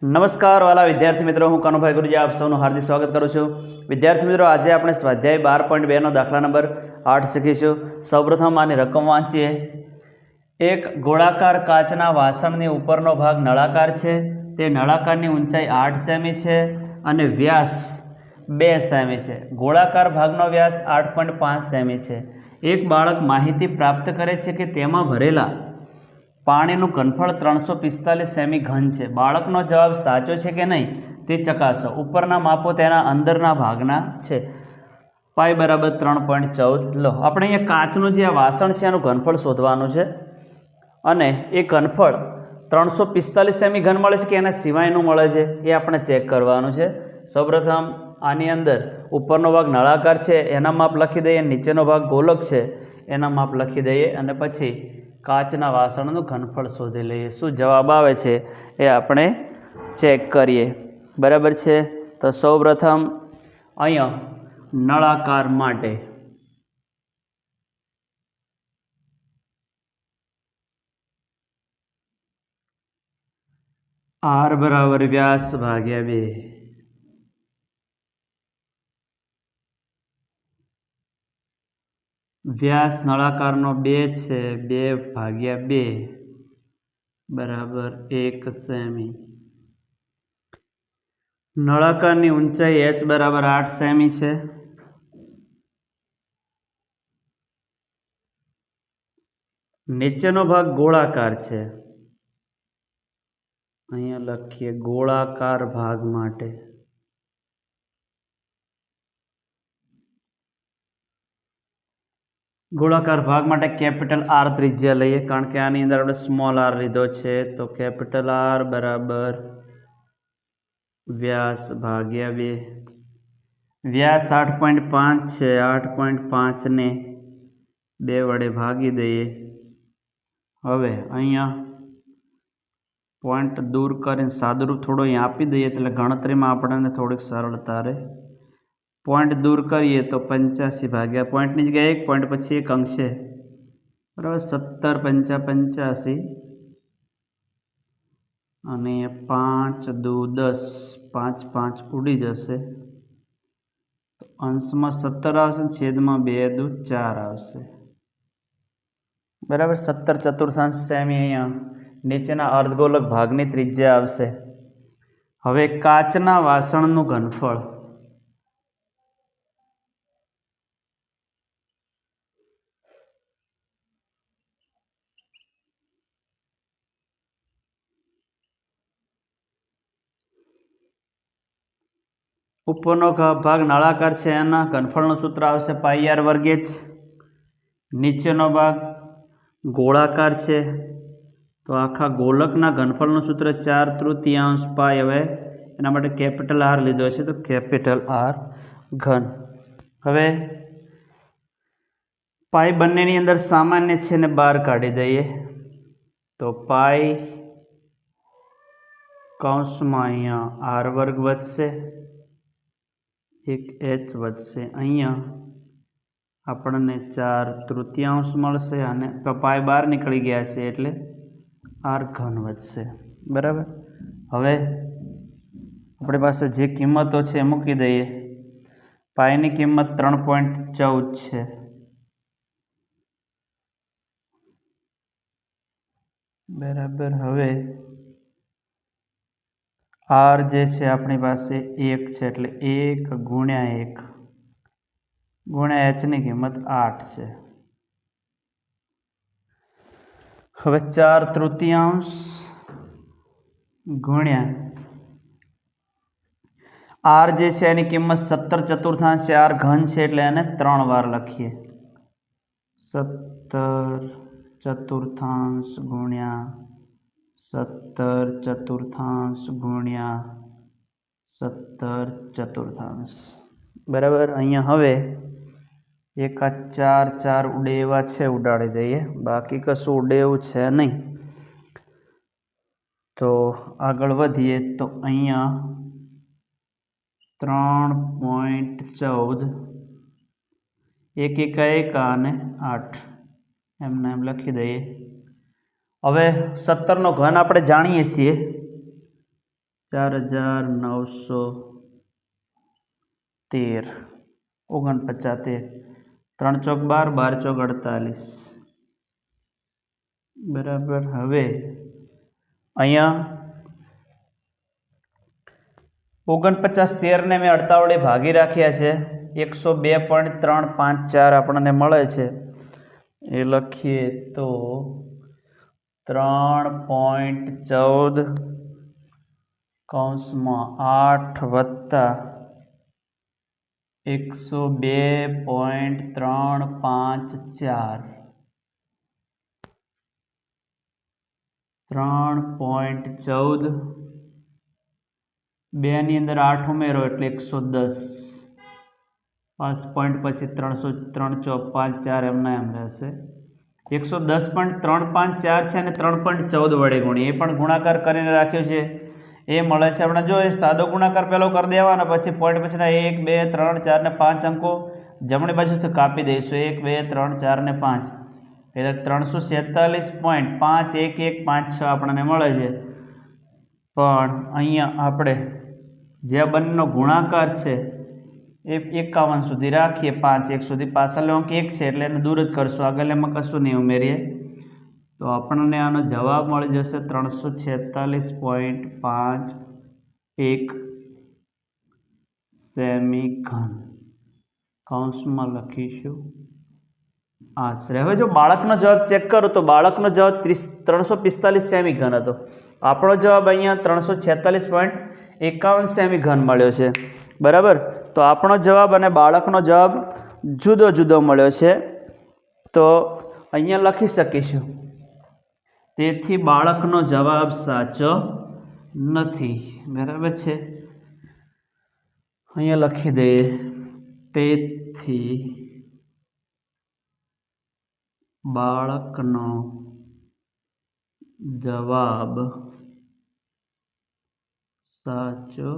નમસ્કાર વાલા વિદ્યાર્થી મિત્રો, હું કનુભાઈ ગુરુજી આપ સૌનું હાર્દિક સ્વાગત કરું છું. વિદ્યાર્થી મિત્રો, આજે આપણે સ્વાધ્યાય 12.2 નો દાખલા નંબર 8 શીખીશું. સૌપ્રથમ આની રકમ વાંચીએ. એક ગોળાકાર કાચના વાસણની ઉપરનો ભાગ નળાકાર છે. તે નળાકારની ઊંચાઈ 8 સેમી છે અને વ્યાસ 2 સેમી છે. ગોળાકાર ભાગનો વ્યાસ 8.5 સેમી છે. એક બાળક માહિતી પ્રાપ્ત કરે છે કે તેમાં ભરેલા પાણીનું ઘનફળ 345 સેમી ઘન છે. બાળકનો જવાબ સાચો છે કે નહીં તે ચકાસો. ઉપરના માપો તેના અંદરના ભાગના છે. પાઈ બરાબર 3.14 લો. આપણે અહીંયા કાચનું જે આ વાસણ છે એનું ઘનફળ શોધવાનું છે અને એ ઘનફળ 345 સેમી ઘન મળે છે કે એના સિવાયનું મળે છે એ આપણે ચેક કરવાનું છે. સૌપ્રથમ આની અંદર ઉપરનો ભાગ નળાકાર છે એના માપ લખી દઈએ, નીચેનો ભાગ ગોલક છે એના માપ લખી દઈએ અને પછી કાચના વાસણનું ઘનફળ શોધી લઈએ. શું જવાબ આવે છે એ આપણે ચેક કરીએ. બરાબર છે. તો સૌપ્રથમ અહીંયા નળાકાર માટે R બરાબર વ્યાસ ભાગ્યા 2. વ્યાસ નળાકારનો 2 છે, 2 ભાગ્યા 2 બરાબર 1 સેમી. નળાકારની ઊંચાઈ h બરાબર 8 સેમી છે. નીચેનો ભાગ ગોળાકાર છે. અહીંયા લખીએ ગોળાકાર ભાગ માટે કેપિટલ R ત્રિજ્યા લઈએ, કારણ કે આની અંદર આપણે સ્મોલ r લીધો છે. તો કેપિટલ R બરાબર વ્યાસ ભાગ્યા 2. વ્યાસ 8.5 છે. 8.5 ને 2 વડે ભાગી દઈએ. હવે અહીંયા પોઈન્ટ દૂર કરીને સાદુરૂપ થોડો અહીંયા આપી દઈએ એટલે ગણતરીમાં આપણને થોડીક સરળતા રહે. પોઈન્ટ દૂર કરીએ તો 85 ભાગ્યા પોઈન્ટની જગ્યાએ 1 પોઈન્ટ પછી 1 અંક છે બરાબર. 17 × 5 = 85 અને 5 દુ 10, 5 5 ઉડી જશે તો અંશમાં 17 આવશે, છેદમાં 2 દુ 4 આવશે બરાબર. 17/4 સેમી અહીંયા નીચેના અર્ધગોલક ભાગની ત્રિજ્યા આવશે. હવે કાચના વાસણનું ઘનફળ ઉપરનો ભાગ નળાકાર છે એના ઘનફળનું સૂત્ર આવશે πr²h. નીચેનો ભાગ ગોળાકાર છે તો આખા ગોલકના ઘનફળનું સૂત્ર 4/3 પાઈ. હવે એના માટે કેપિટલ R લીધો છે તો કેપિટલ R ઘન. હવે પાઈ બંનેની અંદર સામાન્ય છે ને બહાર કાઢી દઈએ તો પાઈ કૌંસમાં અહીંયા R² વધશે, એક h વધશે. અહીંયા આપણને 4/3 મળશે અને પાઈ બહાર નીકળી ગયા છે એટલે R ઘન વધશે બરાબર. હવે આપણી પાસે જે કિંમતો છે એ મૂકી દઈએ. પાઈની કિંમત 3.14 છે બરાબર. હવે R જે છે આપણી પાસે 1 છે એટલે 1 × 1 ગુણ્યા h ની કિંમત 8 છે. હવે 4/3 ગુણ્યા R જે છે એની કિંમત 17/4 છે. R ઘન છે એટલે એને 3 વાર લખીએ. 17/4 ગુણ્યા 17/4 ગુણ્યા 17/4 બરાબર. અહીંયા હવે એક આ 4 ઉડે એવા છે, ઉડાડી દઈએ. બાકી કશું ઉડે એવું છે નહીં. તો આગળ વધીએ તો અહીંયા 3.14 1 × 1 અને 8 એમને એમ લખી દઈએ. હવે 17નો ઘન આપણે જાણીએ છીએ 4913 49 3 ચોક 12 12 ચોક 48 બરાબર. હવે અહીંયા 4913 ને મેં 48 વડે ભાગી રાખ્યા છે. 102.354 આપણને મળે છે. એ લખીએ તો 3.14 કૌંસમાં 8 વત્તા 102.354 3.14 2 ની અંદર 8 ઉમેરો એટલે 110 5 પોઈન્ટ પછી 303 ચોક 5 4 એમના એમ રહેશે. 110.354 છે અને 3.14 વડે ગુણીએ એ પણ ગુણાકાર કરીને રાખ્યો છે. એ મળે છે આપણે જો એ સાદો ગુણાકાર પહેલો કરી દેવાનો પછી પોઈન્ટ પછીના 1 2 3 4 ને 5 અંકો જમણી બાજુથી કાપી દઈશું. 1 2 3 4 ને 5 એટલે 347.511556 આપણને મળે છે. પણ અહીંયા આપણે જે બંનેનો ગુણાકાર છે એ 51 સુધી રાખીએ. 5 1 સુધી પાછળનો અંક 1 છે એટલે એને દૂર જ કરશું, આગળમાં કશું નહીં ઉમેરીએ તો આપણને આનો જવાબ મળી જશે 346.51 સેમી-ઘન. કૌંસમાં લખીશું આશરે. હવે જો બાળકનો જવાબ ચેક કરો તો બાળકનો જવાબ 345 સેમી-ઘન હતો. આપણો જવાબ અહીંયા 346.51 સેમી-ઘન મળ્યો છે. બરાબર. તો આપણો જવાબ અને બાળકનો જવાબ જુદો જુદો મળ્યો છે. તો અહીંયા લખી શકીશું તેથી બાળકનો જવાબ સાચો નથી. બરાબર છે. અહીંયા લખી દઈએ તેથી બાળકનો જવાબ સાચો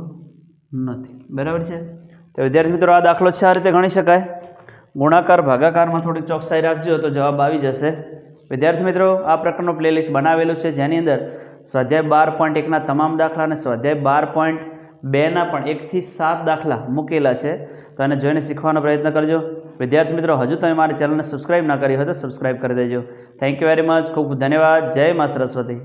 નથી. બરાબર છે. તો વિદ્યાર્થી મિત્રો આ દાખલો છે આ રીતે ગણી શકાય. ગુણાકાર ભાગાકારમાં થોડીક ચોકસાઈ રાખજો તો જવાબ આવી જશે. વિદ્યાર્થી મિત્રો આ પ્રકારનું પ્લેલિસ્ટ બનાવેલું છે જેની અંદર સ્વાધ્યાય 12.1ના તમામ દાખલા અને સ્વાધ્યાય 12.2ના પણ 1 થી 7 દાખલા મૂકેલા છે. તો એને જોઈને શીખવાનો પ્રયત્ન કરજો. વિદ્યાર્થી મિત્રો હજુ તમે મારી ચેનલને સબસ્ક્રાઈબ ના કરી હોય તો સબસ્ક્રાઈબ કરી દેજો. Thank you very much. ખૂબ ધન્યવાદ. જય મા સરસ્વતી.